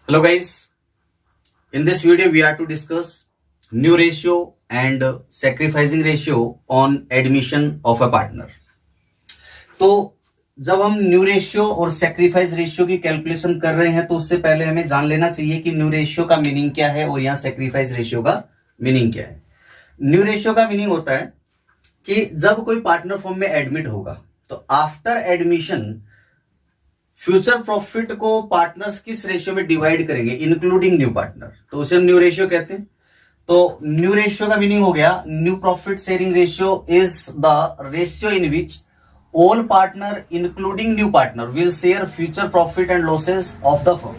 Hello guys, in this video we are to discuss new ratio and sacrificing ratio on admission of a partner. तो जब हम new ratio और sacrifice ratio की calculation कर रहे हैं तो उससे पहले हमें जान लेना चाहिए कि न्यू रेशियो का मीनिंग क्या है और यहाँ सैक्रिफाइस रेशियो का मीनिंग क्या है। न्यू रेशियो का मीनिंग होता है कि जब कोई पार्टनर फर्म में एडमिट होगा तो आफ्टर एडमिशन फ्यूचर प्रॉफिट को पार्टनर्स किस रेशियो में डिवाइड करेंगे इंक्लूडिंग न्यू पार्टनर, तो उसे हम न्यू रेशियो कहते हैं। तो न्यू रेशियो का मीनिंग हो गया new profit sharing ratio is the ratio in which all partner including new partner will share future profit and losses of the firm.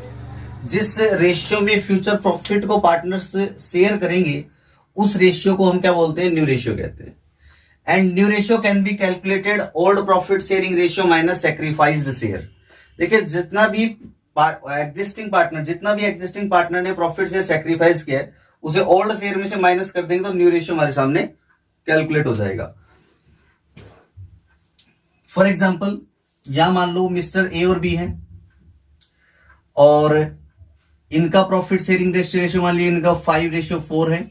जिस रेशियो में फ्यूचर प्रॉफिट को partners share करेंगे उस ratio को हम क्या बोलते हैं, न्यू रेशियो कहते हैं। And new ratio can be calculated old profit sharing ratio minus sacrificed share. देखिए जितना भी एग्जिस्टिंग पार्टनर ने प्रॉफिट से सैक्रिफाइस किया है उसे ओल्ड शेयर में से माइनस कर देंगे तो न्यू रेशियो हमारे सामने कैलकुलेट हो जाएगा। फॉर एग्जांपल यहां मान लो मिस्टर ए और बी हैं और इनका प्रॉफिट शेयरिंग रेशियो मान लीजिए इनका 5:4 है।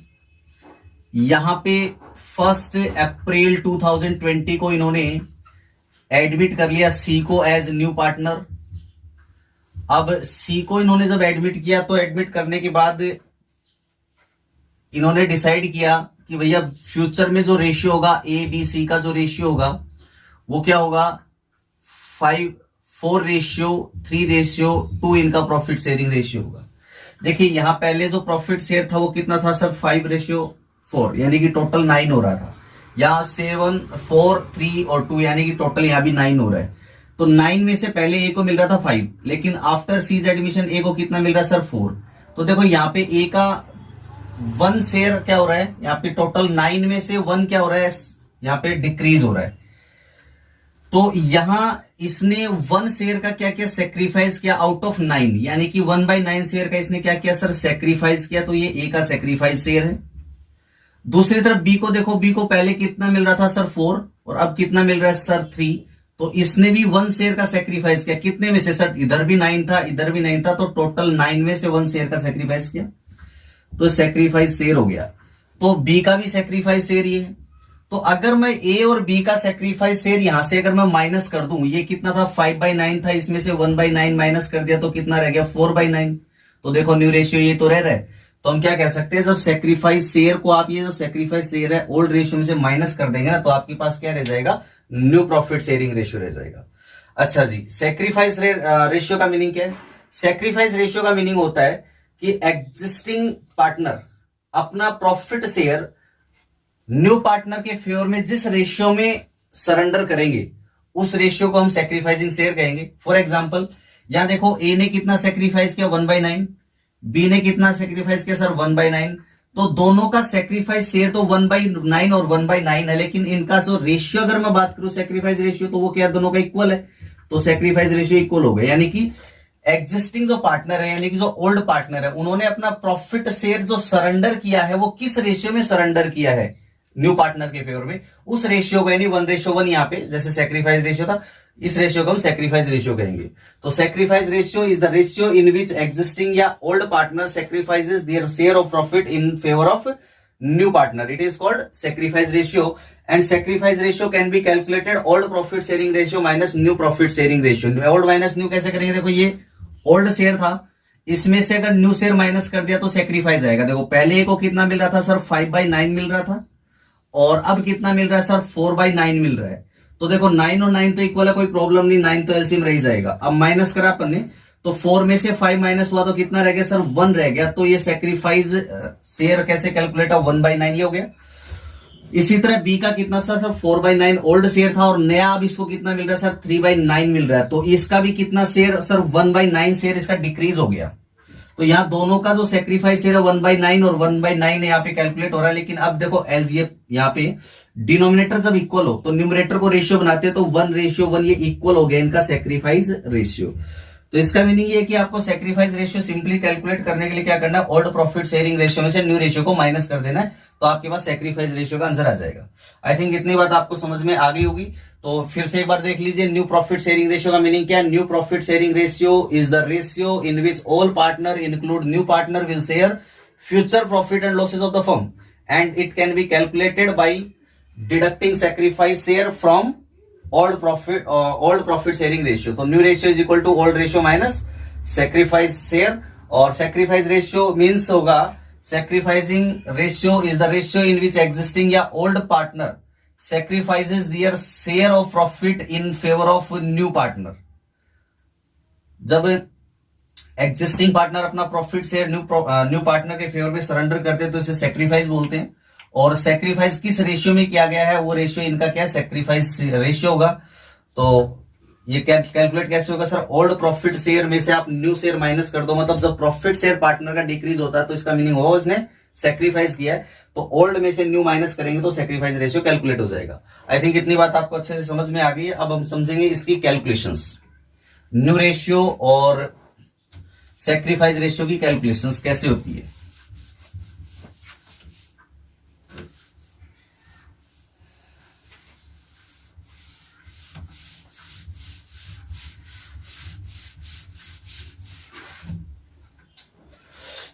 यहां पे 1 अप्रैल 2020 को इन्होंने एडमिट कर लिया सी को एज न्यू पार्टनर। अब सी को इन्होंने जब एडमिट किया तो एडमिट करने के बाद इन्होंने डिसाइड किया कि भैया फ्यूचर में जो रेशियो होगा ए बी सी का जो रेशियो होगा वो क्या होगा 4:3:2 इनका प्रॉफिट शेयरिंग रेशियो होगा। देखिए यहां पहले जो प्रॉफिट शेयर था वो कितना था सर 5:4 यानी कि टोटल 9 हो रहा था। यहाँ 7, 4, 3 और 2 यानी कि टोटल यहां भी 9 हो रहा है। तो 9 में से पहले ए को मिल रहा था 5 लेकिन आफ्टर सीज एडमिशन ए को कितना मिल रहा है सर 4। तो देखो यहाँ पे ए का 1 शेयर क्या हो रहा है, यहाँ पे टोटल 9 में से 1 क्या हो रहा है, यहाँ पे डिक्रीज हो रहा है। तो यहां इसने 1 शेयर का क्या किया सेक्रीफाइस किया आउट ऑफ 9 यानी कि 1/9 शेयर का इसने क्या किया सर सेक्रीफाइस किया। तो ये ए का सेक्रीफाइस शेयर है। दूसरी तरफ बी को देखो, बी को पहले कितना मिल रहा था सर 4 और अब कितना मिल रहा है सर 3। तो इसने भी 1 शेयर का सेक्रीफाइस किया। कितने में से सर, इधर भी 9 था इधर भी 9 था तो टोटल 9 में से 1 शेयर का सेक्रीफाइस किया तो सेक्रीफाइस शेयर हो गया। तो बी का भी सेक्रीफाइस शेयर ये है। तो अगर मैं ए और बी का सेक्रीफाइस शेयर यहां से अगर मैं माइनस कर दूं, ये कितना था 5/9 था, इसमें से 1/9 माइनस कर दिया तो कितना रह गया 4/9। तो देखो न्यू रेशियो ये तो रह रहा है। तो हम क्या कह सकते हैं, जब सेक्रीफाइस शेयर को आप ये जो सेक्रीफाइस शेयर है ओल्ड रेशियो में से माइनस कर देंगे ना तो आपके पास क्या रह जाएगा, न्यू प्रॉफिट शेयरिंग रेशियो रह जाएगा। अच्छा जी, सेक्रीफाइस रेशियो का मीनिंग क्या है? सेक्रीफाइस रेशियो का मीनिंग होता है कि एग्जिस्टिंग पार्टनर अपना प्रॉफिट शेयर न्यू पार्टनर के फेवर में जिस रेशियो में सरेंडर करेंगे उस रेशियो को हम सेक्रीफाइसिंग शेयर कहेंगे। फॉर एग्जांपल यहां देखो ए ने कितना सेक्रीफाइस किया 1/9, बी ने कितना सेक्रीफाइस किया सर 1/9। तो दोनों का सेक्रीफाइस शेयर तो 1/9 और 1/9 है लेकिन इनका जो रेशियो अगर मैं बात करूं सेक्रीफाइस रेशियो तो वो क्या दोनों का इक्वल है। तो सेक्रीफाइस रेशियो इक्वल हो गया यानी कि एग्जिस्टिंग जो पार्टनर है यानी कि जो ओल्ड पार्टनर है उन्होंने अपना प्रॉफिट शेयर जो सरेंडर किया है वो किस रेशियो में सरेंडर किया है न्यू पार्टनर के फेवर में, उस रेशियो को यानी 1:1 यहां पे जैसे सेक्रीफाइस रेशियो था इस रेशियो को हम सेक्रीफाइस रेशियो कहेंगे। तो sacrifice ratio is the ratio in which existing या old partner sacrifices their share of profit in favour of new partner. It is called sacrifice ratio and sacrifice ratio can be calculated old profit sharing ratio minus new profit sharing ratio. Old minus new कैसे करेंगे, देखो ये old share था इसमें से अगर new share minus कर दिया तो सेक्रीफाइस आएगा। देखो पहले को कितना मिल रहा था सर 5/9 मिल रहा था और अब कितना मिल रहा है सर 4/9 मिल रहा है। तो देखो 9 और 9 तो इक्वल है, कोई प्रॉब्लम नहीं, 9 तो एलसीएम रह जाएगा। अब माइनस करा अपन ने तो 4 में से 5 माइनस हुआ तो कितना रह गया सर 1 रह गया। तो ये सेक्रीफाइस शेयर कैसे कैलकुलेट है 1/9 ये हो गया। इसी तरह बी का कितना सर 4/9 ओल्ड शेयर था और नया अब इसको कितना मिल रहा है सर 3/9 मिल रहा है। तो इसका भी कितना शेयर सर 1/9 शेयर इसका डिक्रीज हो गया। तो यहां दोनों का जो सेक्रीफाइस शेयर है 1/9 और 1/9 यहाँ पे कैलकुलेट हो रहा है। लेकिन अब देखो एलजीएफ यहाँ पे डिनोमिनेटर जब इक्वल हो तो न्यूमरेटर को रेशियो बनाते हैं तो 1:1 ये इक्वल हो गया इनका सेक्रीफाइस रेशियो। तो इसका मीनिंग ये है कि आपको सेक्रीफाइस रेशियो सिंपली कैलकुलेट करने के लिए क्या करना है, ओल्ड प्रॉफिट शेयरिंग रेशियो में से न्यू रेशियो को माइनस कर देना है तो आपके पास सेक्रीफाइस रेशियो का आंसर आ जाएगा। आई थिंक इतनी बात आपको समझ में आ गई होगी। तो फिर से एक बार देख लीजिए, न्यू प्रॉफिट शेयरिंग रेशियो का मीनिंग क्या है? New profit sharing ratio is the ratio in which all partner include new partner will share future profit and losses of the firm and it can be calculated by deducting sacrifice share from old profit sharing ratio. तो new ratio is equal to old ratio minus sacrifice share, और sacrifice ratio means होगा, sacrificing ratio is the ratio in which existing या old partner sacrifices their share of profit in favor of new partner। जब existing partner अपना profit share new partner के favour में surrender करते हैं तो इसे सेक्रीफाइस बोलते हैं। और सेक्रीफाइस किस रेशियो में किया गया है, वो रेशियो इनका क्या है, सेक्रीफाइस रेशियो होगा। तो ये कैलकुलेट कैसे होगा सर? ओल्ड प्रॉफिट शेयर में से आप न्यू शेयर माइनस कर दो, मतलब जब प्रॉफिट शेयर पार्टनर का डिक्रीज होता है तो इसका मीनिंग होगा उसने सेक्रीफाइस किया है। तो ओल्ड में से न्यू माइनस करेंगे तो सेक्रीफाइस रेशियो कैलकुलेट हो जाएगा। आई थिंक इतनी बात आपको अच्छे से समझ में आ गई है। अब हम समझेंगे इसकी कैलकुलेशंस, न्यू रेशियो और सेक्रीफाइस रेशियो की कैलकुलेशंस कैसे होती है।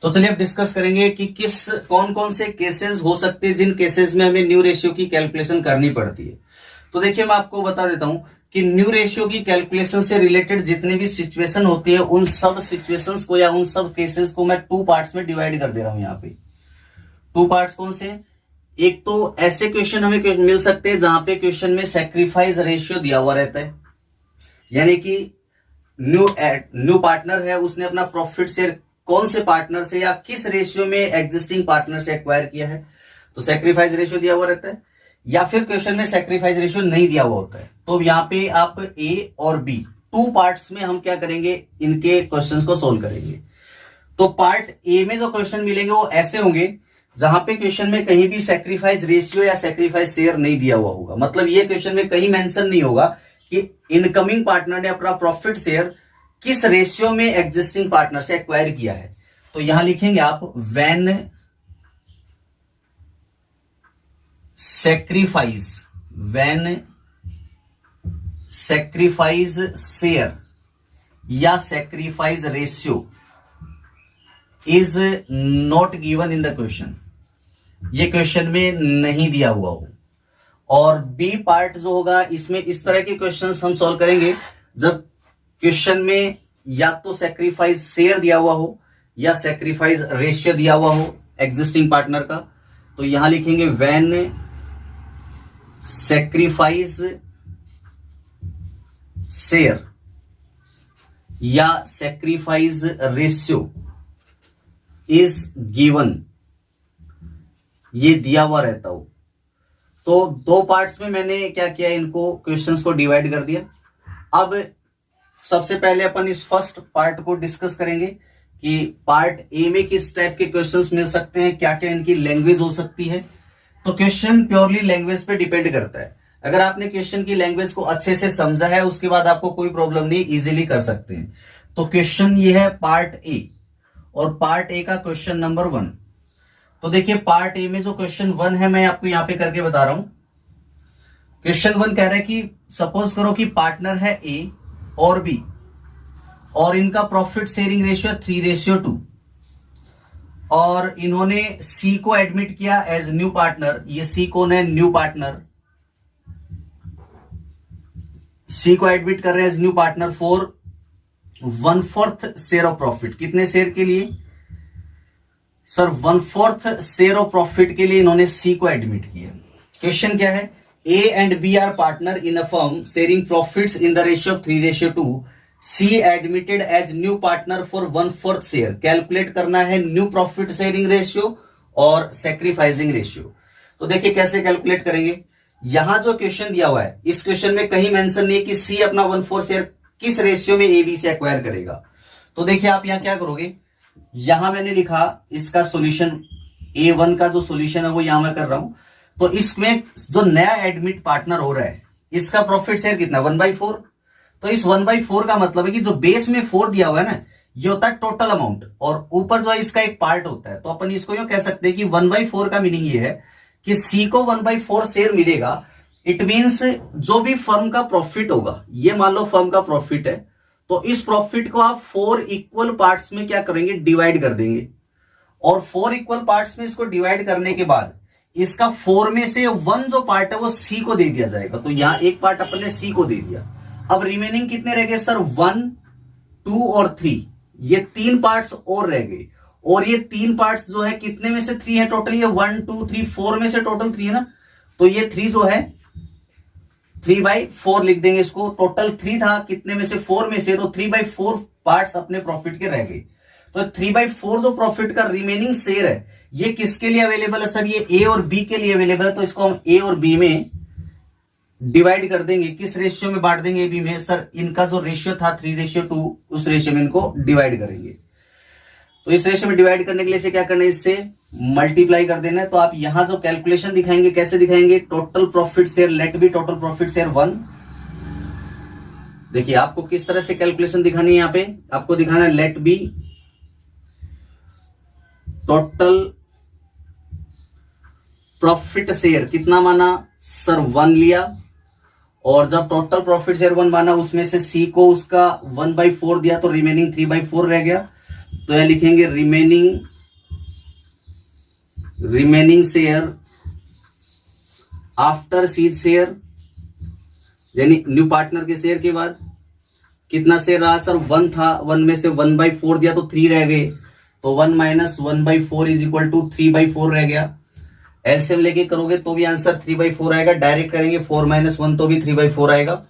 तो चलिए अब डिस्कस करेंगे कि कौन कौन से केसेस हो सकते हैं जिन केसेस में हमें न्यू रेशियो की कैलकुलेशन करनी पड़ती है। तो देखिए मैं आपको बता देता हूं कि न्यू रेशियो की कैलकुलेशन से रिलेटेड जितनी भी सिचुएशन होती है उन सब सिचुएशंस को या उन सब केसेस को मैं 2 पार्ट्स में डिवाइड कर दे रहा हूं। यहाँ पे 2 पार्ट्स कौन से? एक तो ऐसे क्वेश्चन हमें मिल सकते हैं जहां पे क्वेश्चन में सैक्रिफाइस रेशियो दिया हुआ रहता है, यानी कि न्यू पार्टनर है, उसने अपना प्रॉफिट शेयर कौन से पार्टनर से या किस रेशियो में एग्जिस्टिंग पार्टनर से एक्वायर किया है, तो सैक्रिफाइस रेशियो दिया हुआ रहता है। या फिर क्वेश्चन में सैक्रिफाइस रेशियो नहीं दिया हुआ होता है, तो यहाँ पे आप ए और बी 2 पार्ट्स में हम क्या करेंगे, इनके क्वेश्चंस को सोल्व करेंगे। तो पार्ट ए में जो क्वेश्चन मिलेंगे वो ऐसे होंगे जहां पे क्वेश्चन में कहीं भी सैक्रिफाइस रेशियो या सैक्रिफाइस शेयर नहीं दिया हुआ होगा, मतलब ये क्वेश्चन में कहीं मेंशन नहीं होगा कि इनकमिंग पार्टनर ने अपना प्रॉफिट शेयर किस रेशियो में एग्जिस्टिंग पार्टनर से एक्वायर किया है। तो यहां लिखेंगे आप व्हेन सैक्रिफाइस शेयर या sacrifice ratio is not given in the question, ये क्वेश्चन में नहीं दिया हुआ हो। और बी पार्ट जो होगा इसमें इस तरह के क्वेश्चंस हम सॉल्व करेंगे जब क्वेश्चन में या तो सैक्रिफाइस शेयर दिया हुआ हो या सैक्रिफाइस रेशियो दिया हुआ हो एग्जिस्टिंग पार्टनर का। तो यहां लिखेंगे व्हेन सैक्रिफाइस शेयर या सैक्रिफाइस रेशियो इज गिवन, ये दिया हुआ रहता हो। तो 2 पार्ट्स में मैंने क्या किया, इनको क्वेश्चंस को डिवाइड कर दिया। अब सबसे पहले अपन इस फर्स्ट पार्ट को डिस्कस करेंगे कि पार्ट ए में किस टाइप के क्वेश्चंस मिल सकते हैं, क्या क्या इनकी लैंग्वेज हो सकती है। तो क्वेश्चन प्योरली लैंग्वेज पे डिपेंड करता है। अगर आपने क्वेश्चन की लैंग्वेज को अच्छे से समझा है उसके बाद आपको कोई प्रॉब्लम नहीं, इजीली कर सकते हैं। तो क्वेश्चन ये है पार्ट ए, और पार्ट ए का क्वेश्चन नंबर 1। तो देखिए पार्ट ए में जो क्वेश्चन 1 है मैं आपको यहां पे करके बता रहा हूं। क्वेश्चन 1 कह रहा है कि सपोज करो कि पार्टनर है ए और बी और इनका प्रॉफिट शेयरिंग रेशियो 3:2 और इन्होंने सी को एडमिट किया एज न्यू पार्टनर। ये सी कौन है? New partner. सी को एडमिट कर रहे हैं as new partner for 1/4 share of profit. कितने शेयर के लिए सर? 1/4 शेयर ऑफ प्रॉफिट के लिए इन्होंने सी को एडमिट किया। क्वेश्चन क्या है? A and B are partner in a firm sharing profits in the ratio of 3:2. C admitted as new partner for 1/4 share. Calculate करना है न्यू प्रॉफिट शेयरिंग रेशियो और सैक्रिफाइसिंग रेशियो। तो देखिए कैसे कैलकुलेट करेंगे। यहां जो क्वेश्चन दिया हुआ है इस क्वेश्चन में कहीं मेंशन नहीं है कि C अपना 1/4 शेयर किस रेशियो में AB से एक्वायर करेगा। तो देखिए आप यहां क्या करोगे, यहां मैंने लिखा इसका सॉल्यूशन, A1 का जो सॉल्यूशन है वो यहां मैं कर रहा हूं। तो इसमें जो नया एडमिट पार्टनर हो रहा है इसका प्रॉफिट शेयर कितना? 1/4। तो इस 1/4 का मतलब है कि जो बेस में 4 दिया हुआ है ना, ये होता है टोटल अमाउंट, और ऊपर जो है इसका एक पार्ट होता है। तो अपन इसको यूं कह सकते हैं कि 1/4 का मीनिंग ये है कि सी को 1/4 शेयर मिलेगा इट मीन्स जो भी फर्म का प्रॉफिट होगा, ये मान लो फर्म का प्रॉफिट है, तो इस प्रॉफिट को आप 4 इक्वल पार्ट्स में क्या करेंगे, डिवाइड कर देंगे। और 4 इक्वल पार्ट्स में इसको डिवाइड करने के बाद इसका 4 में से 1 जो पार्ट है वो सी को दे दिया जाएगा। तो यहां एक पार्ट अपने सी को दे दिया। अब रिमेनिंग कितने रह गए सर, 1, 2 और 3, ये 3 पार्ट्स और रह गए। और ये 3 पार्ट्स जो है कितने में से 3 है टोटल, ये 1 2 3 4 में से टोटल 3 है ना, तो ये 3 जो है 3/4 लिख देंगे इसको। टोटल 3 था, कितने में से 4 में से, तो 3/4 पार्ट्स अपने प्रॉफिट के रह गए। तो 3/4 जो प्रॉफिट का रिमेनिंग शेयर है ये किसके लिए अवेलेबल है सर, ये ए और बी के लिए अवेलेबल है। तो इसको हम ए और बी में डिवाइड कर देंगे। किस रेशियो में बांट देंगे, ए बी में सर, इनका जो रेशियो था 3:2 उस रेशियो में इनको डिवाइड करेंगे। तो इस रेशियो में डिवाइड करने के लिए इसे क्या करना है, इससे मल्टीप्लाई कर देना है। तो आप यहां जो कैलकुलेशन दिखाएंगे कैसे दिखाएंगे, total profit share, let be total profit share 1। देखिए आपको किस तरह से कैलकुलेशन दिखानी है, यहां पे आपको दिखाना है let be total profit share, कितना माना सर 1 लिया। और जब टोटल प्रॉफिट शेयर 1 माना उसमें से सी को उसका 1/4 दिया, तो रिमेनिंग 3/4 रह गया। तो यह लिखेंगे remaining share after seed share, यानी न्यू पार्टनर के शेयर के बाद कितना शेयर रहा सर, 1 था, 1 में से 1/4 दिया तो 3 रह गए। तो 1 - 1/4 इज इक्वल टू 3/4 रह गया। एलसीएम लेके करोगे तो भी आंसर 3/4 आएगा। डायरेक्ट करेंगे 4 - 1 तो भी 3/4 आएगा।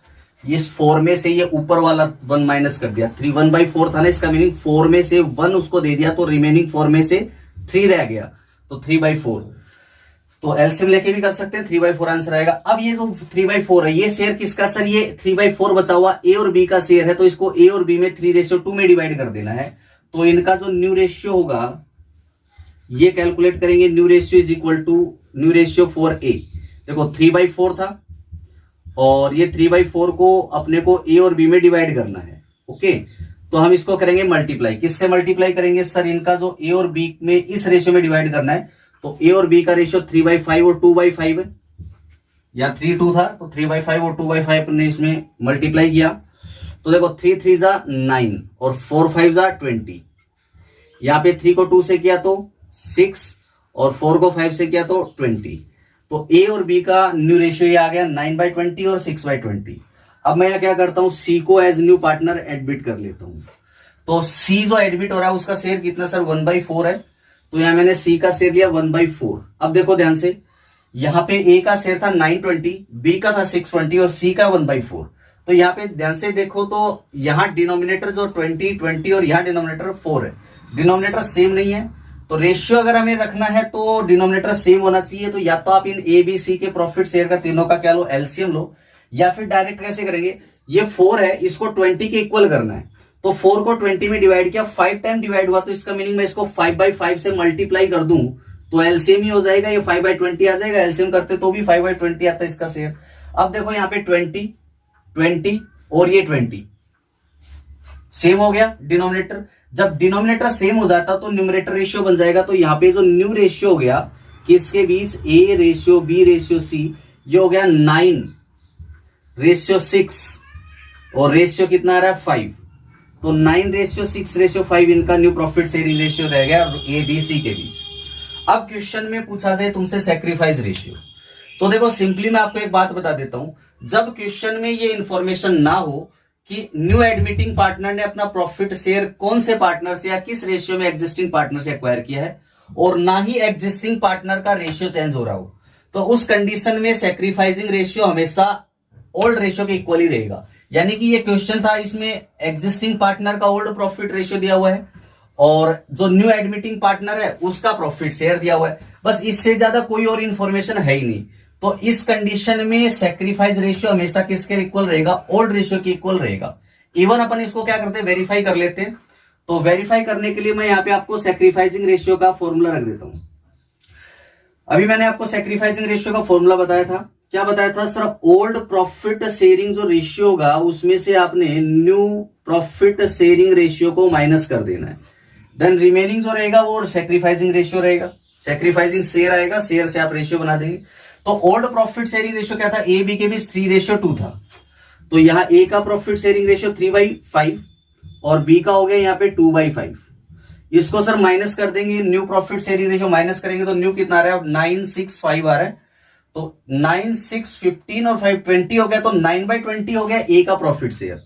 इस 4 में से ये ऊपर वाला 1 माइनस कर दिया, 3 1/4 था ना, इसका मीनिंग 4 में से 1 उसको दे दिया, तो रिमेनिंग 4 में से 3 रह गया, तो 3/4। तो एलसीएम लेके भी कर सकते हैं, 3/4 आंसर आएगा। अब ये जो 3/4 है ये शेयर किसका सर, ये 3/4 बचा हुआ ए और बी का शेयर है। तो इसको ए और बी में 3:2 में डिवाइड कर देना है। तो इनका जो न्यू रेशियो होगा ये कैलकुलेट करेंगे। New ratio is equal to new ratio for A, देखो 3/4 था और ये 3/4 को अपने को ए और बी में डिवाइड करना है। ओके, तो हम इसको करेंगे मल्टीप्लाई। किससे मल्टीप्लाई करेंगे सर, इनका जो ए और बी में इस रेशियो में डिवाइड करना है। तो ए और बी का रेशियो 3/5 और 2/5 है, या 3:2 था, तो 3/5 और 2/5 ने इसमें मल्टीप्लाई किया। तो देखो 3 3 जा 9 और 4 5 जा 20। यहां पे 3 को 2 से किया तो 6 और 4 को 5 से किया तो 20। तो ए और बी का न्यू रेशियो ये आ गया 9/20 और 6/20। अब मैं क्या करता हूं, सी को एज न्यू पार्टनर एडमिट कर लेता हूं। तो सी जो एडमिट हो रहा है उसका शेयर कितना सर, 1/4 है। तो यहां मैंने सी का शेयर लिया 1/4। अब देखो ध्यान से, यहां पे ए का शेयर था 920, बी का था 620 और सी का 1/4। तो यहाँ पे ध्यान से देखो तो यहां डिनोमिनेटर जो 20 और यहां डिनोमिनेटर 4 है, डिनोमिनेटर सेम नहीं है। तो रेशियो अगर हमें रखना है तो डिनोमिनेटर सेम होना चाहिए। तो या तो आप इन ए बी सी के प्रॉफिट शेयर का तीनों का क्या लो, एलसीएम लो, या फिर डायरेक्ट कैसे करेंगे, ये 4 है इसको 20 के इक्वल करना है। तो 4 को 20 में डिवाइड किया, 5 टाइम डिवाइड हुआ, तो इसका मीनिंग मैं इसको 5/5 से मल्टीप्लाई कर दूं तो एलसीएम ही हो जाएगा, ये 5/20 आ जाएगा। एलसीएम करते तो भी 5/20 आता है इसका शेयर। अब देखो यहाँ पे 20 और ये 20 सेम हो गया डिनोमिनेटर। जब डिनोमिनेटर सेम हो जाता तो न्यूमरेटर रेशियो बन जाएगा। तो यहाँ पे जो न्यू रेशियो हो गया किसके बीच, A ratio B ratio C, ये हो गया 9:6 और रेशियो कितना आ रहा है 5। तो 9:6:5 इनका न्यू प्रॉफिट शेयरिंग रेशियो रह गया ए बी सी के बीच। अब क्वेश्चन में पूछा जाए तुमसे सैक्रिफाइस रेशियो, तो देखो सिंपली मैं आपको एक बात बता देता हूं। जब क्वेश्चन में ये इंफॉर्मेशन ना हो कि न्यू एडमिटिंग पार्टनर ने अपना प्रॉफिट शेयर कौन से पार्टनर से या किस रेशियो में एग्जिस्टिंग पार्टनर से एक्वायर किया है, और ना ही एग्जिस्टिंग पार्टनर का रेशियो चेंज हो रहा हो, तो उस कंडीशन में सैक्रिफाइसिंग रेशियो हमेशा ओल्ड रेशियो के इक्वल ही रहेगा। यानी कि ये क्वेश्चन था, इसमें एग्जिस्टिंग पार्टनर का ओल्ड प्रॉफिट रेशियो दिया हुआ है और जो न्यू एडमिटिंग पार्टनर है उसका प्रॉफिट शेयर दिया हुआ है, बस इससे ज्यादा कोई और इंफॉर्मेशन है ही नहीं। तो इस कंडीशन में सैक्रिफाइस रेशियो हमेशा किसके इक्वल रहेगा, ओल्ड रेशियो के इक्वल रहेगा। इवन अपन इसको क्या करते हैं, वेरीफाई कर लेते हैं। तो वेरीफाई करने के लिए मैं यहां पे आपको सैक्रिफाइसिंग रेशियो का फॉर्मूला रख देता हूं। अभी मैंने आपको सैक्रिफाइसिंग रेशियो का फॉर्मूला बताया था, क्या बताया था सर, ओल्ड प्रॉफिट शेयरिंग जो रेशियो होगा उसमें से आपने न्यू प्रॉफिट शेयरिंग रेशियो को माइनस कर देना है। देन रिमेनिंग जो रहेगा वो सैक्रिफाइसिंग रेशियो रहेगा, सैक्रिफाइसिंग शेयर आएगा, शेयर से आप रेशियो बना देंगे। तो ओल्ड प्रॉफिट शेयरिंग रेशियो क्या था, ए बी के बीच 3:2 था। तो यहां ए का प्रॉफिट शेयरिंग रेशियो 3/5 और बी का हो गया यहाँ पे 2/5। इसको सर माइनस कर देंगे, new profit sharing ratio minus करेंगे तो न्यू कितना आ रहा है, 965 आ रहा है। तो 9 6 15 और 5 20 हो गया, तो 9/20 हो गया ए का प्रॉफिट शेयर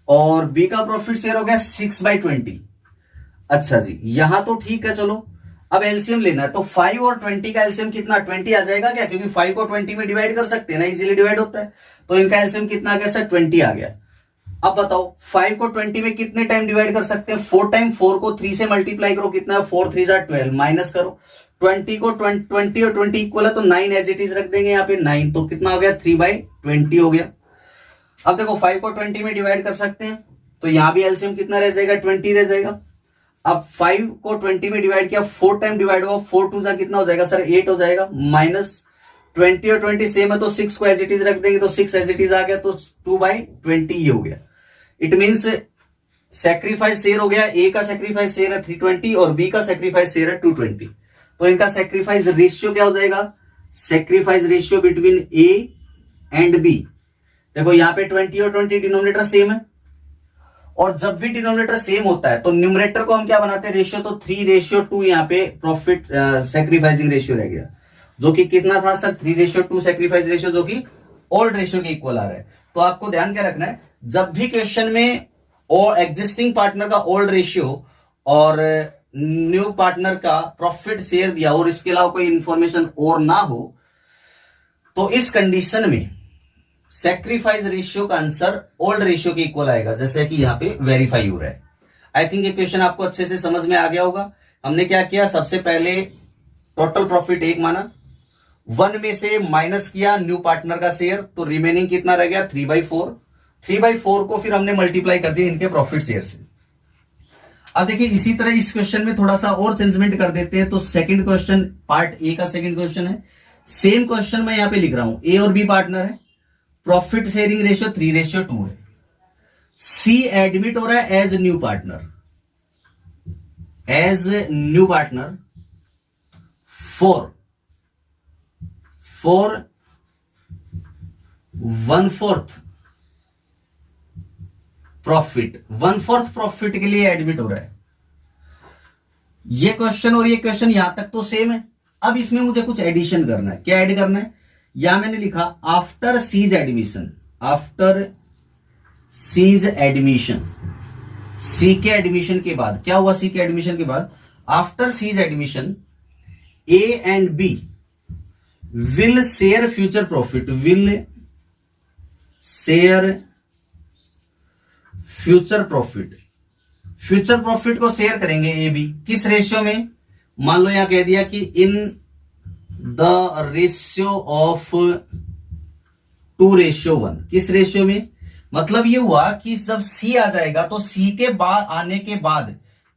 और बी का प्रॉफिट शेयर हो गया 6/20। अच्छा जी, यहां तो ठीक है, चलो अब एलसीएम लेना है। तो 5 और 20 का एलसीएम कितना, 20 आ जाएगा क्या, क्योंकि 5 को 20 में डिवाइड कर सकते हैं ना, इजीली डिवाइड होता है। तो इनका एलसीएम कितना आ गया सर, 20 आ गया। अब बताओ 5 को 20 में कितने टाइम डिवाइड कर सकते हैं, 4 टाइम। 4 को 3 से मल्टीप्लाई करो, कितना है 4 3 12, माइनस करो 20 को 20 और 20 इक्वल है, तो 9 एज इट इज रख देंगे यहाँ पे 9। तो कितना हो गया, 3/20 हो गया। अब देखो 5 को 20 में डिवाइड कर सकते हैं, तो यहां भी एलसीएम कितना रह जाएगा, 20 रह जाएगा। अब 5 को 20 में डिवाइड किया, 4 टाइम डिवाइड हुआ, 4 2 जा कितना हो जाएगा सर, 8 हो जाएगा। माइनस 20 और 20 सेम है, तो 6 को एज इट इज रख देंगे, तो 6 एज इट इज आ गया, तो 2/20 ये हो गया। इट मीन्स सेक्रीफाइस शेयर हो गया, ए का सेक्रीफाइस शेयर है 320 और बी का सेक्रीफाइस शेयर है 220। तो इनका सेक्रीफाइस रेशियो क्या हो जाएगा, sacrifice ratio between A and B. देखो यहां पे 20 और 20 डिनोमिनेटर सेम है, और जब भी डिनोमिनेटर सेम होता है तो न्यूमरेटर को हम क्या बनाते हैं, रेशियो। तो 3:2 यहाँ पे प्रॉफिट सेक्रीफाइसिंग रेशियो रह गया, जो कि कितना था सर, 3:2 सेक्रीफाइस रेशियो, जो कि ओल्ड रेशियो के इक्वल आ रहा है। तो आपको ध्यान क्या रखना है, जब भी क्वेश्चन में और एग्जिस्टिंग पार्टनर का ओल्ड रेशियो और न्यू पार्टनर का प्रॉफिट शेयर दिया और इसके अलावा कोई इंफॉर्मेशन और ना हो, तो इस कंडीशन में सेक्रीफाइस रेशियो का आंसर ओल्ड रेशियो के इक्वल आएगा, जैसे कि यहां पे वेरीफाई हो रहा है। आई थिंक ये क्वेश्चन आपको अच्छे से समझ में आ गया होगा। हमने क्या किया, सबसे पहले टोटल प्रॉफिट 1 माना, 1 में से माइनस किया न्यू पार्टनर का शेयर, तो रिमेनिंग कितना रह गया, 3/4। 3/4 को फिर हमने मल्टीप्लाई कर दिया इनके प्रॉफिट शेयर से। अब देखिए इसी तरह इस क्वेश्चन में थोड़ा सा और चेंजमेंट कर देते हैं। तो सेकंड क्वेश्चन, पार्ट ए का सेकंड क्वेश्चन है, सेम क्वेश्चन मैं यहां पे लिख रहा हूं, ए और बी पार्टनर है, प्रॉफिट शेयरिंग रेशियो 3:2 है, सी एडमिट हो रहा है as new partner, as new partner for 1/4 profit, 1/4 profit के लिए एडमिट हो रहा है। ये क्वेश्चन और ये क्वेश्चन यहां तक तो सेम है। अब इसमें मुझे कुछ एडिशन करना है, क्या ऐड करना है, या मैंने लिखा after C's admission, after C's admission, C के एडमिशन के बाद क्या हुआ, सी के एडमिशन के बाद after C's admission A and B will share future profit, will share future profit, future profit को शेयर करेंगे ए बी, किस रेशियो में, मान लो यहां कह दिया कि इन द रेशियो ऑफ 2:1, किस रेशियो में, मतलब ये हुआ कि जब सी आ जाएगा तो सी के बाद आने के बाद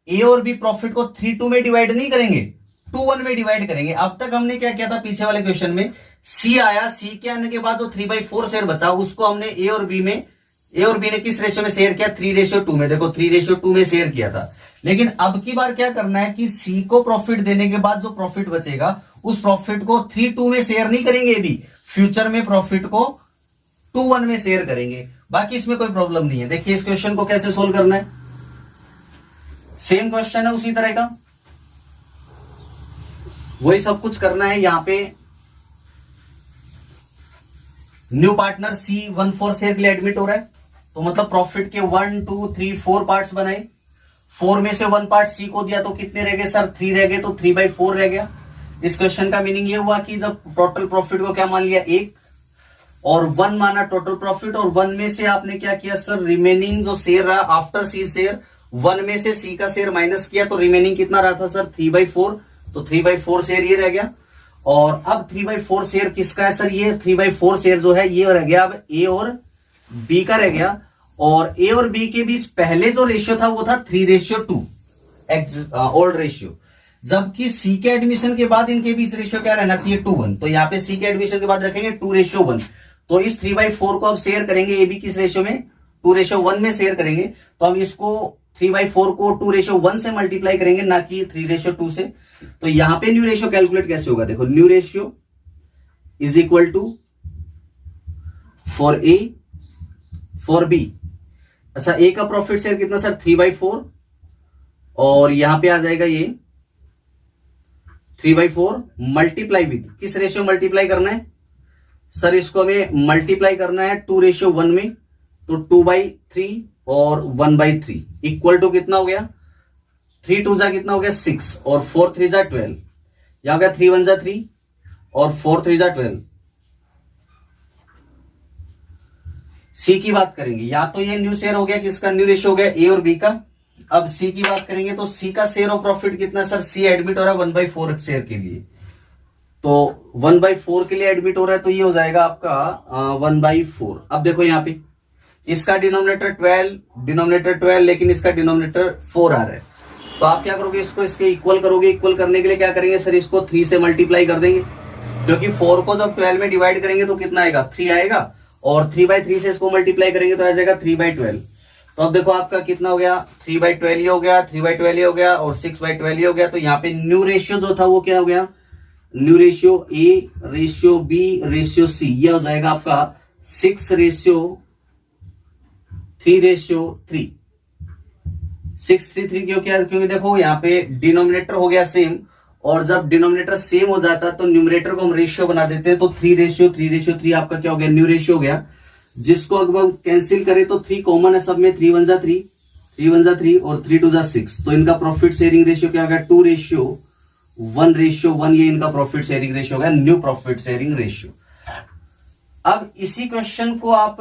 ए और बी प्रॉफिट को 3:2 में डिवाइड नहीं करेंगे, 2:1 में डिवाइड करेंगे। अब तक हमने क्या किया था, पीछे वाले क्वेश्चन में सी आया, सी के आने के बाद जो 3/4 शेयर बचा उसको हमने ए और बी ने किस रेशियो में शेयर किया, 3:2 में। देखो 3:2 में शेयर किया था। लेकिन अब की बार क्या करना है कि सी को प्रॉफिट देने के बाद जो प्रॉफिट बचेगा उस प्रॉफिट को 3:2 में शेयर नहीं करेंगे भी, फ्यूचर में प्रॉफिट को 2:1 में शेयर करेंगे। बाकी इसमें कोई प्रॉब्लम नहीं है। देखिए इस क्वेश्चन को कैसे सोल्व करना है, सेम क्वेश्चन है उसी तरह का, वही सब कुछ करना है। यहां पे न्यू पार्टनर सी 1/4 शेयर के लिए एडमिट हो रहा है, तो मतलब प्रॉफिट के 1 2 3 4 पार्ट्स बनाए, 4 में से 1 पार्ट सी को दिया तो कितने रह गए सर, 3 रह गए, तो 3/4 रह गया। इस क्वेश्चन का मीनिंग ये हुआ कि जब टोटल प्रॉफिट को क्या मान लिया, 1 और 1 माना टोटल प्रॉफिट, और 1 में से आपने क्या किया सर, रिमेनिंग जो शेयर रहा आफ्टर सी शेयर, 1 में से सी का शेयर माइनस किया, तो रिमेनिंग कितना रहा था सर, 3/4, तो 3/4 शेयर ये रह गया। और अब 3/4 शेयर किसका है सर, ये 3/4 शेयर जो है ये रह गया अब ए और बी का रह गया। और ए और बी के बीच पहले जो रेशियो था वो था 3:2 ओल्ड रेशियो, जबकि सी के एडमिशन के बाद इनके बीच रेशियो क्या रहना चाहिए, 2:1। तो यहाँ पे सी के एडमिशन के बाद रखेंगे 2:1। तो इस 3/4 को अब शेयर करेंगे ए बी किस रेशियो में, 2:1 में शेयर करेंगे। तो हम इसको 3/4 को 2:1 से मल्टीप्लाई करेंगे, ना कि 3:2 से। तो यहां पे न्यू रेशियो कैलकुलेट कैसे होगा, देखो new ratio is equal to for A for B. अच्छा, ए का प्रॉफिट शेयर कितना सर? 3/4, और यहां पे आ जाएगा ये 3/4 मल्टीप्लाई विद किस रेशियो मल्टीप्लाई करना है सर? इसको हमें मल्टीप्लाई करना है 2:1 में, तो 2/3 और 1/3 इक्वल टू कितना हो गया? 3 2 जा कितना हो गया? 6 और 4 3 जा 12। यहां गया 3 1 जा 3 और 4 3 जा 12। सी की बात करेंगे, या तो ये न्यू शेयर हो गया, किसका न्यू रेशियो हो गया? ए और बी का। अब सी की बात करेंगे तो सी का शेयर ऑफ प्रॉफिट कितना सर? सी एडमिट हो रहा है 1/4 शेयर के लिए, तो 1/4 के लिए एडमिट हो रहा है, तो ये हो जाएगा आपका 1/4। अब देखो यहां पे इसका डिनोमिनेटर 12, लेकिन इसका डिनोमिनेटर 4 आ रहा है, तो आप क्या करोगे? इसको इसके इक्वल करोगे। इक्वल करने के लिए क्या करेंगे सर? इसको 3 से मल्टीप्लाई कर देंगे, क्योंकि 4 को जब 12 में डिवाइड करेंगे तो कितना आएगा? 3 आएगा, और 3/3 से इसको मल्टीप्लाई करेंगे तो आ जाएगा 3/12। तो अब देखो आपका कितना हो गया? 3/12 ये हो गया, 3/12 ये हो गया, और 6/12 ये हो गया। तो यहाँ पे न्यू रेशियो जो था वो क्या हो गया? New ratio A ratio B ratio C, ये हो जाएगा आपका 6:3:3। 6:3 क्यों? क्या? क्योंकि देखो यहाँ पे डिनोमिनेटर हो गया सेम, और जब डिनोमिनेटर सेम हो जाता है तो न्यूमरेटर को हम रेशियो बना देते हैं, तो 3:3:3 आपका क्या हो गया? न्यू रेशियो हो गया। जिसको अगर हम कैंसिल करें तो 3 कॉमन है सब में, 3 1 जा 3, 3 1 जा 3 और 3 2 जा 6, तो इनका प्रॉफिट शेयरिंग रेशियो क्या हो गया? 2:1:1, ये इनका प्रॉफिट शेयरिंग रेशियो हो गया, न्यू प्रॉफिट शेयरिंग रेशियो। अब इसी क्वेश्चन को आप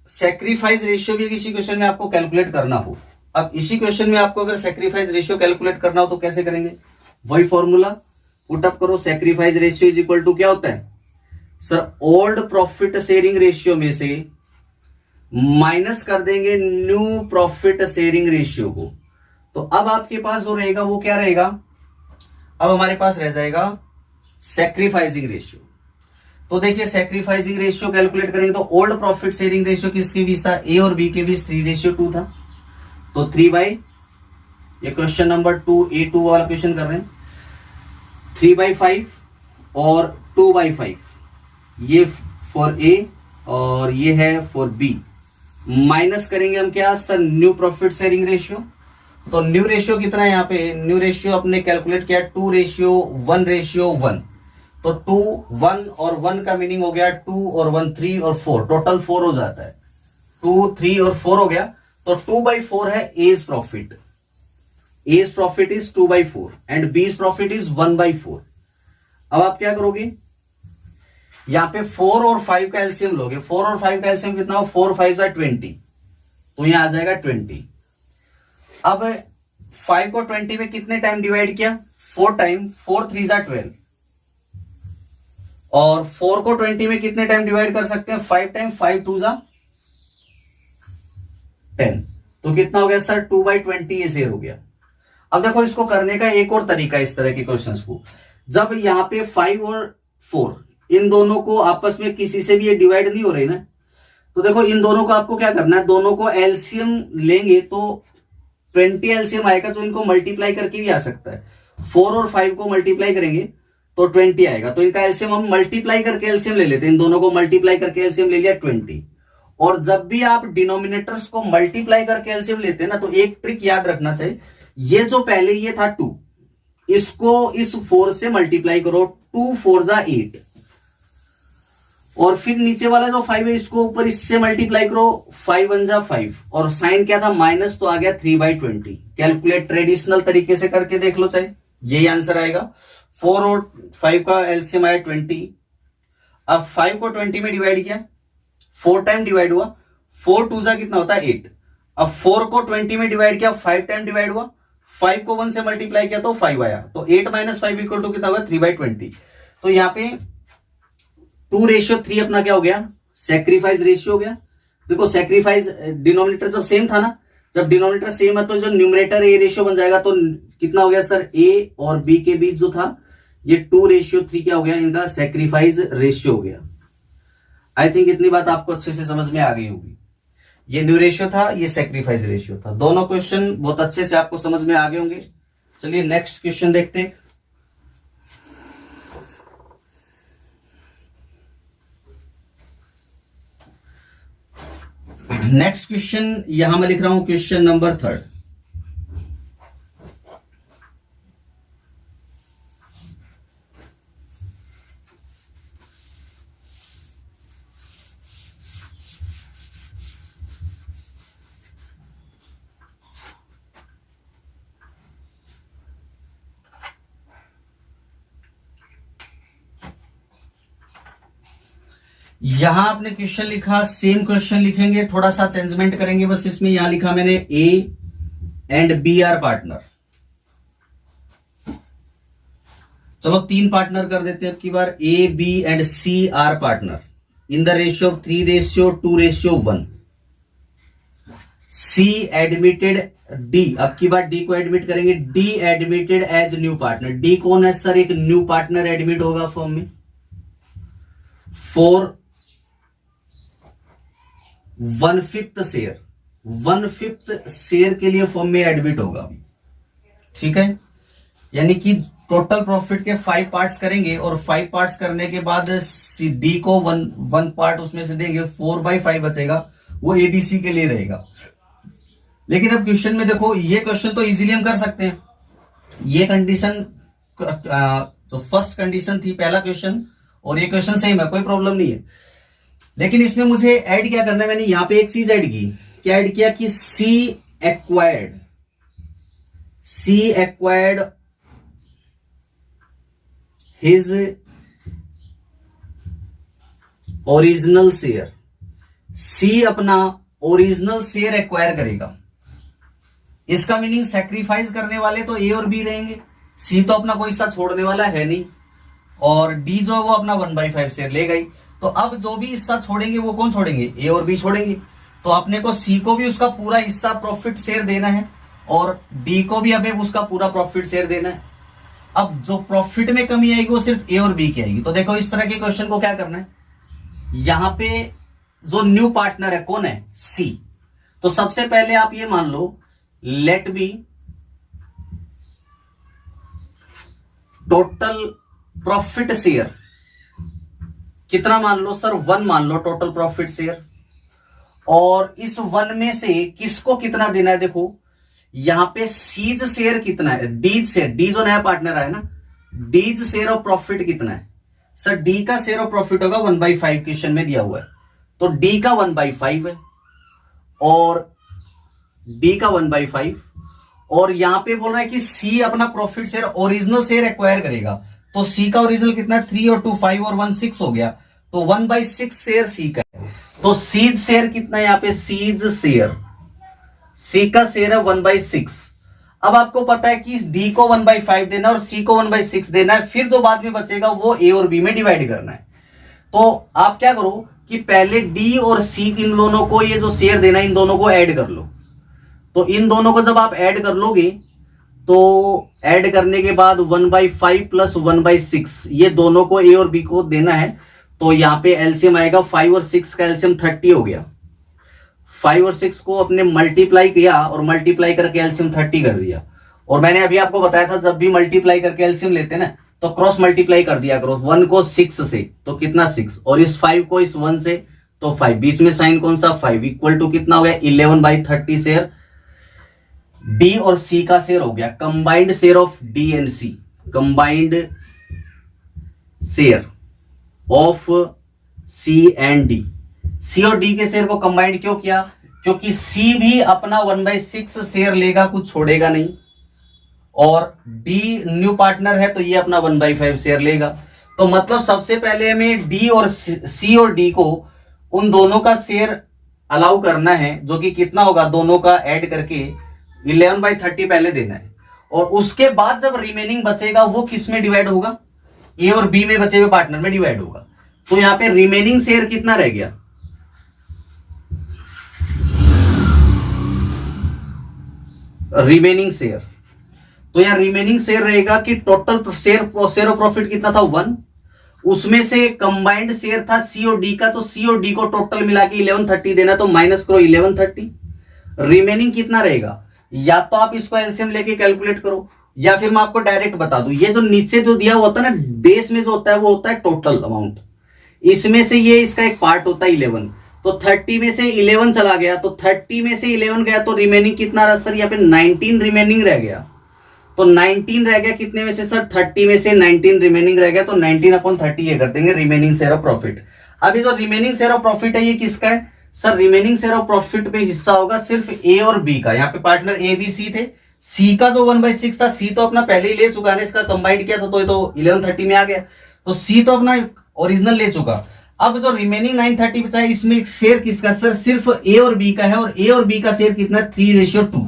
सैक्रिफाइस रेशियो भी किसी क्वेश्चन में आपको कैलकुलेट करना हो, अब इसी क्वेश्चन में आपको अगर सैक्रिफाइस रेशियो कैलकुलेट करना हो तो कैसे करेंगे? वही फॉर्मूला पुटअप करो। Sacrifice ratio is equal to क्या होता है sir? Old profit sharing ratio में से माइनस कर देंगे न्यू प्रॉफिट शेयरिंग रेशियो को। तो अब आपके पास जो रहेगा वो क्या रहेगा? अब हमारे पास रह जाएगा सैक्रिफाइसिंग रेशियो। तो देखिए सैक्रिफाइसिंग रेशियो कैलकुलेट करेंगे तो ओल्ड प्रॉफिट शेयरिंग रेशियो किसके बीच था? ए और बी के बीच 3:2 था, तो 3 ये क्वेश्चन नंबर 2A2 वाला क्वेश्चन कर रहे हैं, 3/5 और 2/5, ये फॉर ए और ये है फॉर बी। माइनस करेंगे हम क्या sir? New profit sharing ratio. तो न्यू रेशियो कितना है यहाँ पे? न्यू रेशियो अपने कैलकुलेट किया 2:1:1, तो 2 1 और 1 का मीनिंग हो गया 2 और 1 3 और 4, टोटल 4 हो जाता है, 2 3 और 4 हो गया, तो 2/4 है A's profit. A's profit is 2/4 and B's profit is 1/4। अब आप क्या करोगे? यहां पे 4 और 5 का एलसीएम लोगे। 4 और 5 का एलसीएम कितना हो? 4 5 जा 20, तो यहां आ जाएगा 20। अब 5 को 20 में कितने टाइम डिवाइड किया? 4 टाइम, 4 3 जा 12, और 4 को 20 में कितने टाइम डिवाइड कर सकते हैं? 5 टाइम, 5 2 जा 10, तो कितना हो गया सर? 2/20 ये शेयर हो गया। अब देखो इसको करने का एक और तरीका इस तरह के क्वेश्चंस को, जब यहां पे 5 और 4 इन दोनों को आपस में किसी से भी ये डिवाइड नहीं हो रही ना, तो देखो इन दोनों को आपको क्या करना है? दोनों को एलसीएम लेंगे तो 20 एलसीएम आएगा, जो इनको मल्टीप्लाई करके भी आ सकता है। 4 और 5 को मल्टीप्लाई करेंगे तो 20 आएगा, तो इनका एलसीएम हम मल्टीप्लाई करके एलसीएम ले लेते हैं। इन दोनों को मल्टीप्लाई करके एलसीएम ले लिया 20। और जब भी आप डिनोमिनेटर्स को मल्टीप्लाई करके एलसीएम लेते हैं ना, तो एक ट्रिक याद रखना चाहिए, ये जो पहले ये था 2, इसको इस 4 से मल्टीप्लाई करो, 2 4 जा 8, और फिर नीचे वाला जो 5 है इसको ऊपर इससे मल्टीप्लाई करो, 5 1 जा 5, और साइन क्या था? माइनस, तो आ गया 3/20। कैलकुलेट ट्रेडिशनल तरीके से करके देख लो, चाहे यही आंसर आएगा। 4 और 5 का एलसीएम आया 20। अब 5 को 20 में डिवाइड किया, 4 टाइम डिवाइड हुआ, 4 2 जा कितना होता है? 8। अब 4 को 20 में डिवाइड किया, 5 टाइम डिवाइड हुआ, 5 को 1 से मल्टीप्लाई किया तो 5 आया, तो 8 - 5 इक्वल टू कितना होगा? 3/20। तो यहाँ पे 2:3 अपना क्या हो गया? सैक्रिफाइस रेशियो हो गया। देखो सैक्रिफाइस डिनोमिनेटर जब सेम था ना, जब डिनोमिनेटर सेम है तो जो न्यूमरेटर ए रेशियो बन जाएगा, तो कितना हो गया सर? ए और बी के बीच जो था ये 2:3 क्या हो गया? इनका सैक्रिफाइस रेशियो हो गया। आई थिंक इतनी बात आपको अच्छे से समझ में आ गई होगी। ये न्यू रेशियो था, ये सैक्रिफाइस रेशियो था। दोनों क्वेश्चन बहुत अच्छे से आपको समझ में आ गए होंगे। चलिए नेक्स्ट क्वेश्चन देखते हैं। नेक्स्ट क्वेश्चन यहां मैं लिख रहा हूं क्वेश्चन नंबर 3। यहां आपने क्वेश्चन लिखा, सेम क्वेश्चन लिखेंगे, थोड़ा सा चेंजमेंट करेंगे बस इसमें। यहां लिखा मैंने A and B are partner. चलो 3 पार्टनर कर देते हैं अब की बार। A B and C are partner in the ratio of 3:2:1। C admitted D, अब की बार डी को एडमिट करेंगे। D admitted as new partner. D कौन है सर? एक न्यू पार्टनर एडमिट होगा फॉर्म में। 4 1/5 शेयर, 1/5 शेयर के लिए फॉर्म में एडमिट होगा। ठीक है, यानी कि टोटल प्रॉफिट के 5 पार्ट्स करेंगे और 5 पार्ट्स करने के बाद डी को 1 पार्ट उसमें से देंगे। 4/5 बचेगा, वो एबीसी के लिए रहेगा। लेकिन अब क्वेश्चन में देखो, ये क्वेश्चन तो इजीली हम कर सकते हैं। ये कंडीशन तो फर्स्ट कंडीशन थी पहला क्वेश्चन, और ये क्वेश्चन सेम है, कोई प्रॉब्लम नहीं है। लेकिन इसमें मुझे ऐड क्या करना है? मैंने यहां पे एक चीज ऐड की। क्या ऐड किया कि सी एक्वायर्ड हिज ओरिजिनल शेयर। सी अपना ओरिजिनल शेयर एक्वायर करेगा। इसका मीनिंग सैक्रिफाइस करने वाले तो ए और बी रहेंगे। सी तो अपना कोई हिस्सा छोड़ने वाला है नहीं, और डी जो है वो अपना 1/5 शेयर लेगा ही। तो अब जो भी हिस्सा छोड़ेंगे वो कौन छोड़ेंगे? ए और बी छोड़ेंगे। तो अपने को सी को भी उसका पूरा हिस्सा प्रॉफिट शेयर देना है, और डी को भी हमें उसका पूरा प्रॉफिट शेयर देना है। अब जो प्रॉफिट में कमी आएगी वो सिर्फ ए और बी की आएगी। तो देखो इस तरह के क्वेश्चन को क्या करना है, यहां पे जो न्यू पार्टनर है कौन है? सी। तो सबसे पहले आप ये मान लो, let be total profit share कितना मान लो सर? 1 मान लो टोटल प्रॉफिट शेयर। और इस 1 में से किसको कितना देना है? देखो यहां पे सीज शेयर कितना है? डीज शेयर, डी जो नया पार्टनर है ना, डीज शेयर ऑफ प्रॉफिट कितना है सर? डी का शेयर ऑफ प्रॉफिट होगा 1/5, क्वेश्चन में दिया हुआ है। तो डी का 1/5 है, और डी का 1/5, और यहां पे बोल रहा है कि सी अपना profit share original share acquire करेगा। तो सी का ओरिजिनल कितना है? 3 और 2 5 और 1 6 हो गया। तो 1/6 शेयर सी का है। तो सीज शेयर कितना है? यहां पे सीज शेयर, सी का शेयर है 1/6। अब आपको पता है कि डी को 1/5 देना और सी को 1/6 देना है, फिर जो बाद में बचेगा वो ए और बी में डिवाइड करना है। तो आप क्या करो कि पहले डी और सी इन दोनों को, ये जो शेयर देना है इन दोनों को ऐड कर लो। तो इन दोनों को जब आप ऐड कर लोगे, तो ऐड करने के बाद 1/5 प्लस 1/6 ये दोनों को ए और बी को देना है। तो यहां पे एलसीएम आएगा 5 और 6 का एलसीएम 30 हो गया। 5 और 6 को अपने मल्टीप्लाई किया और मल्टीप्लाई करके एलसीएम 30 कर दिया। और मैंने अभी आपको बताया था जब भी मल्टीप्लाई करके एलसीएम लेते हैं ना, तो क्रॉस मल्टीप्लाई कर दिया करो। 1 को 6 से तो कितना 6, और इस 5 को इस 1 से तो 5, बीच में साइन कौन सा 5, इक्वल टू कितना हो गया 11/30 शेयर डी और सी का शेयर हो गया। Combined share of D and C, combined share of C and D. C और डी के शेयर को कंबाइंड क्यों किया? क्योंकि सी भी अपना 1/6 शेयर लेगा, कुछ छोड़ेगा नहीं, और डी न्यू पार्टनर है तो ये अपना 1/5 शेयर लेगा। तो मतलब सबसे पहले हमें डी और सी और डी को उन दोनों का शेयर अलाउ करना है, जो कि कितना होगा, दोनों का ऐड करके 11/30 पहले देना है। और उसके बाद जब रिमेनिंग बचेगा वो किस में डिवाइड होगा? ए और बी में बचे हुए पार्टनर में डिवाइड होगा। तो यहां पे रिमेनिंग शेयर कितना रह गया? रिमेनिंग शेयर, तो यहां रिमेनिंग शेयर रहेगा कि टोटल शेयर ऑफ प्रॉफिट कितना था 1, उसमें से कंबाइंड शेयर था सी और डी का, तो सी और डी को टोटल मिला के 1130 देना, तो माइनस करो 1130। रिमेनिंग कितना रहेगा? या तो आप इसको एलसीएम लेके कैलकुलेट करो, या फिर मैं आपको डायरेक्ट बता दूं, ये जो नीचे जो दिया होता है ना बेस में जो होता है वो होता है टोटल अमाउंट। इसमें से ये इसका एक पार्ट होता है 11, तो तो 30 में से 11 चला गया, तो 30 में से 11 गया तो रिमेनिंग कितना रहा सर, यहाँ पे 19 रिमेनिंग रह गया। तो 19 रह गया कितने में से सर, 30 में से 19 रिमेनिंग रह गया, तो 19/30 ये कर देंगे रिमेनिंग शेयर ऑफ प्रॉफिट। अभी जो रिमेनिंग शेयर ऑफ प्रॉफिट है ये किसका है sir, remaining share of profit पे हिस्सा होगा सिर्फ ए और बी का। यहाँ पे पार्टनर ए बी सी थे, सी का जो 1/6 था, सी तो अपना पहले ही ले चुका है, इसका कंबाइंड किया था तो ये तो 1130 में आ गया, तो सी तो अपना ओरिजिनल ले चुका। अब जो रिमेनिंग 930 बचा है इसमें शेयर किसका सर, सिर्फ ए और बी का है, और ए और बी का शेयर कितना 3:2,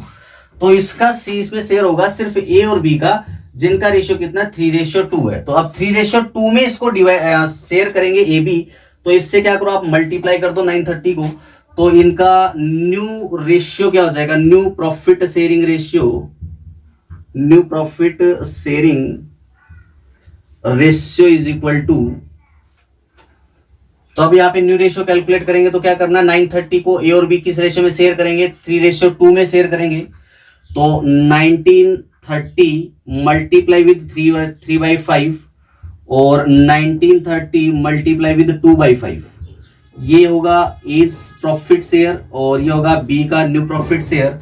तो इसका सी इसमें शेयर होगा सिर्फ ए और बी का, जिनका रेशियो कितना 3:2 है। तो अब 3:2 में इसको डिवाइड शेयर करेंगे ए बी, तो इससे क्या करो आप मल्टीप्लाई कर दो 930 को, तो इनका न्यू रेशियो क्या हो जाएगा, new profit sharing ratio, new profit sharing ratio is equal to, तो अब यहाँ पे न्यू रेशियो कैलकुलेट करेंगे तो क्या करना, 930 को ए और बी किस रेशियो में शेयर करेंगे, 3:2 में शेयर करेंगे, तो 1930 मल्टीप्लाई विद 3/5 और 1930 मल्टीप्लाई विद 2/5, ये होगा एज प्रॉफिट शेयर और ये होगा बी का न्यू प्रॉफिट शेयर।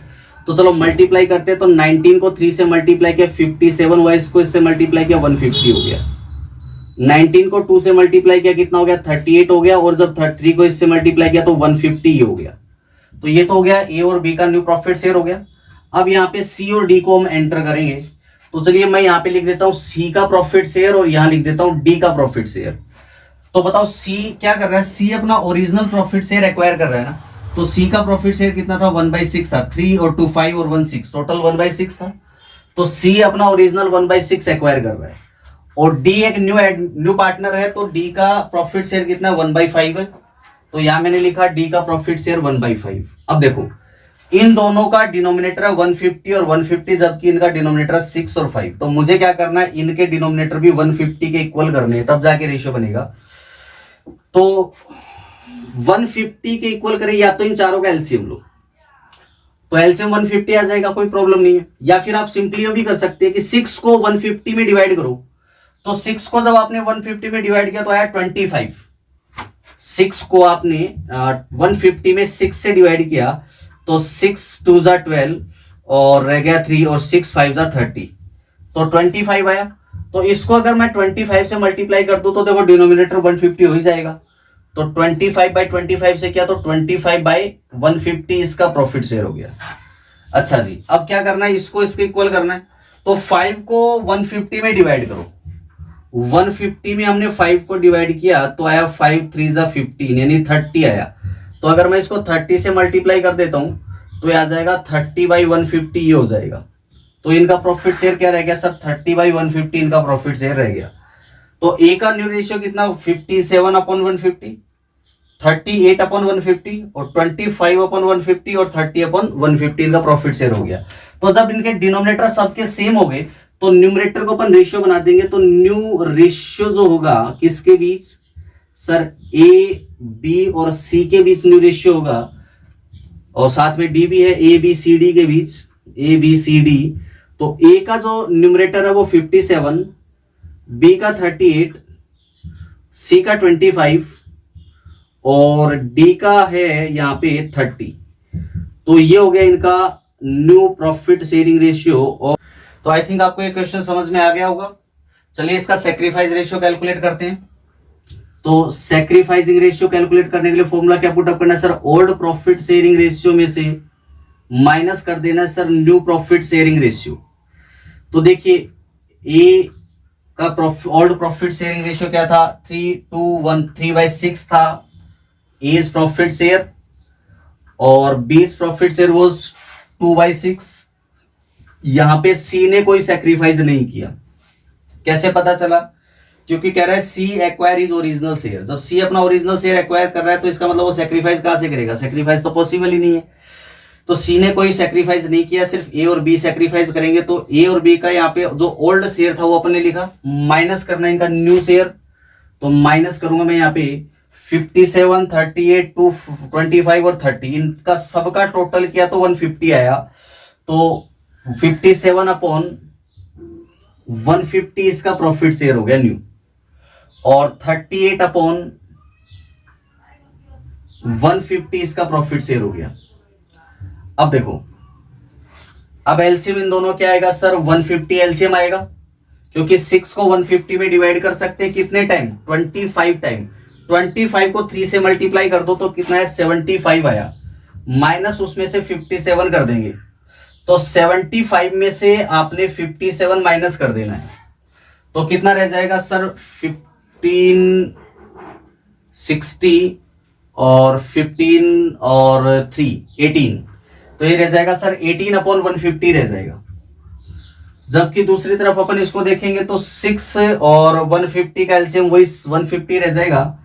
तो चलो मल्टीप्लाई करते हैं, तो 19 को 3 से मल्टीप्लाई किया 57 हुआ, इसको इससे मल्टीप्लाई किया 150 हो गया, 19 को 2 से मल्टीप्लाई किया कितना हो गया 38 हो गया, और जब 3 को इससे मल्टीप्लाई किया तो 150 हो गया। तो ये तो हो गया ए और बी का न्यू प्रॉफिट शेयर हो गया। अब यहाँ पे सी और डी को हम एंटर करेंगे, तो चलिए मैं यहाँ पे लिख देता हूं सी का प्रॉफिट शेयर और यहाँ लिख देता हूं डी का प्रॉफिट शेयर। तो बताओ सी क्या कर रहा है, सी अपना ओरिजिनल प्रॉफिट शेयर एक्वायर कर रहा है ना, तो सी का प्रॉफिट शेयर कितना था 1/6 था, 3 और 2 5 और 1 6, टोटल 1/6 था। तो सी अपना ओरिजिनल 1/6 एक्वायर कर रहा है, और डी एक न्यू पार्टनर है, तो डी का प्रॉफिट शेयर कितना 1/5 है, तो यहां मैंने लिखा डी का प्रॉफिट शेयर 1/5। अब देखो इन दोनों का डिनोमिनेटर है 150 और 150, जबकि इनका डिनोमिनेटर है 6 और 5, तो मुझे क्या करना है, इनके डिनोमिनेटर भी 150 के इक्वल करने हैं, तब जाके रेशियो बनेगा। तो 150 के इक्वल करें, या तो इन चारों का एलसीएम लो, तो एलसीएम 150 आ जाएगा, कोई प्रॉब्लम नहीं है। या फिर आप सिंपली ये भी कर सकते हैं कि 6 को 150 में डिवाइड करो, तो 6 को जब आपने 150 में डिवाइड किया तो आया 25। 6 को आपने 150 में 6 से डिवाइड किया तो 6 2 जा 12 और रह गया 3 और 6 5 जा 30, तो 25 आया। तो इसको अगर मैं 25 से मल्टीप्लाई कर दूं तो देखो डिनोमिनेटर 150 हो ही जाएगा, तो 25/25 से क्या, तो 25/150 इसका प्रॉफिट शेयर हो गया। अच्छा जी, अब क्या करना है, इसको इसके इक्वल करना है, तो 5 को 150 में डिवाइड करो, 150 में हमने 5 को डिवाइड किया तो आया 5 3 जा 15 यानी 30 आया। तो अगर मैं इसको 30 से मल्टीप्लाई कर देता हूं तो ये आ जाएगा 30/150, ये हो जाएगा। तो इनका प्रॉफिट शेयर क्या रह गया सर, 30/150 इनका प्रॉफिट शेयर रह गया। तो ए का न्यू रेशियो कितना 57/150, 38/150 और 25/150 और 30/150 इनका प्रॉफिट शेयर हो गया। तो जब इनके डिनोमिनेटर सबके सेम हो गए तो न्यूमरेटर को अपन रेशियो बना देंगे, तो न्यू रेशियो जो होगा किसके बीच सर, ए बी और सी के बीच न्यू रेशियो होगा, और साथ में डी भी है, ए बी सी डी के बीच, ए बी सी डी। तो ए का जो न्यूमरेटर है वो 57, बी का 38, सी का 25 और डी का है यहाँ पे 30। तो ये हो गया इनका न्यू प्रॉफिट शेयरिंग रेशियो। और तो आई थिंक आपको ये क्वेश्चन समझ में आ गया होगा। चलिए इसका सैक्रिफाइस रेशियो कैलकुलेट करते हैं। तो सैक्रिफाइसिंग रेशियो कैलकुलेट करने के लिए फॉर्मूला क्या पुटअप करना है sir, old profit sharing ratio में से माइनस कर देना है sir new profit sharing ratio. तो देखिए ए का ओल्ड प्रॉफिट शेयरिंग रेशियो क्या था 3:1, 3/6 था एज प्रॉफिट शेयर, और बीच प्रॉफिट शेयर वॉज 2/6। यहां पे सी ने कोई सैक्रिफाइस नहीं किया। कैसे पता चला, क्योंकि कह रहा है सी एक्वायर इज ओरिजिनल शेयर। जब सी अपना ओरिजिनल शेयर एक्वायर कर रहा है तो इसका मतलब वो सैक्रिफाइस कहां से करेगा, सैक्रिफाइस तो पॉसिबल ही नहीं है। तो सी ने कोई सैक्रिफाइस नहीं किया, सिर्फ ए और बी सैक्रिफाइस करेंगे। तो ए और बी का यहाँ पे जो ओल्ड शेयर था वो अपन ने लिखा, माइनस करना इनका न्यू शेयर। तो माइनस करूंगा मैं यहाँ पे 57, 38, 25 और 30, इनका सबका टोटल किया तो 150 आया। तो 57/150 इसका प्रॉफिट शेयर हो गया न्यू, और 38/150 150 इसका प्रॉफिट शेयर हो गया। अब देखो, अब एलसीएम इन दोनों क्या आएगा सर, 150 एलसीएम आएगा, क्योंकि 6 को 150 में डिवाइड कर सकते हैं कितने टाइम, 25 टाइम। 25 को 3 से मल्टीप्लाई कर दो तो कितना है, 75 आया, माइनस उसमें से 57 कर देंगे, तो 75 में से आपने 57 माइनस कर देना है, तो कितना रह जाएगा सर, 1560 और 15 और 3 18, तो ये रह जाएगा सर 18/150 रह जाएगा। जबकि दूसरी तरफ अपन इसको देखेंगे तो 6 और 150 का एलसीएम वही 150 रह जाएगा,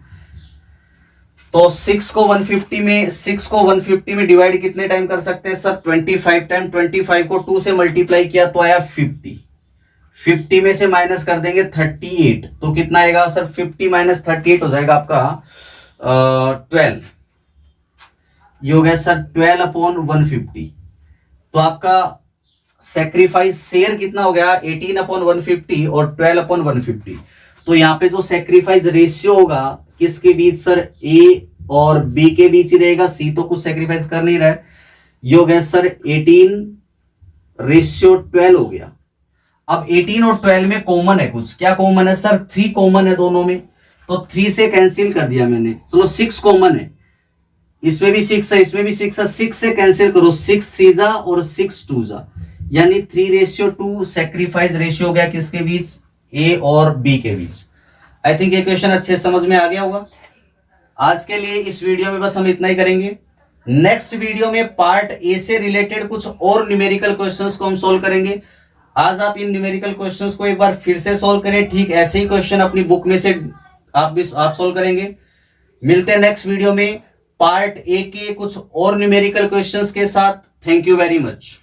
तो 6 को 150 में डिवाइड कितने टाइम कर सकते हैं सर, 25 टाइम। 25 को 2 से मल्टीप्लाई किया तो आया 50 में से माइनस कर देंगे 38, तो कितना आएगा सर, 50 माइनस 38 हो जाएगा आपका 12, ये हो गया सर 12/150। तो आपका सेक्रीफाइस शेयर कितना हो गया, 18/150 और 12/150। तो यहाँ पे जो सेक्रीफाइस रेशियो होगा किसके बीच सर, ए और बी के बीच ही रहेगा, सी तो कुछ सेक्रीफाइस कर नहीं रहा है। ये हो गया सर 18:12 हो गया। अब 18 और 12 में कॉमन है कुछ, क्या कॉमन है सर, 3 कॉमन है दोनों में, तो 3 से कैंसिल कर दिया मैंने, चलो 6 कॉमन है, इसमें भी 6 है, इसमें भी 6 है, 6 से कैंसिल करो, 6 3 जा और 6 2 जा, यानी 3:2 सेक्रीफाइस रेशियो हो गया किसके बीच, ए और बी के बीच। आई थिंक ये क्वेश्चन अच्छे समझ में आ गया होगा। आज के लिए इस वीडियो में बस हम इतना ही करेंगे। नेक्स्ट वीडियो में पार्ट ए से रिलेटेड कुछ और न्यूमेरिकल क्वेश्चंस को हम सोल्व करेंगे। आज आप इन न्यूमेरिकल क्वेश्चंस को एक बार फिर से सोल्व करें, ठीक ऐसे ही क्वेश्चन अपनी बुक में से आप सोल्व करेंगे। मिलते हैं नेक्स्ट वीडियो में पार्ट ए के कुछ और न्यूमेरिकल क्वेश्चंस के साथ। Thank you very much.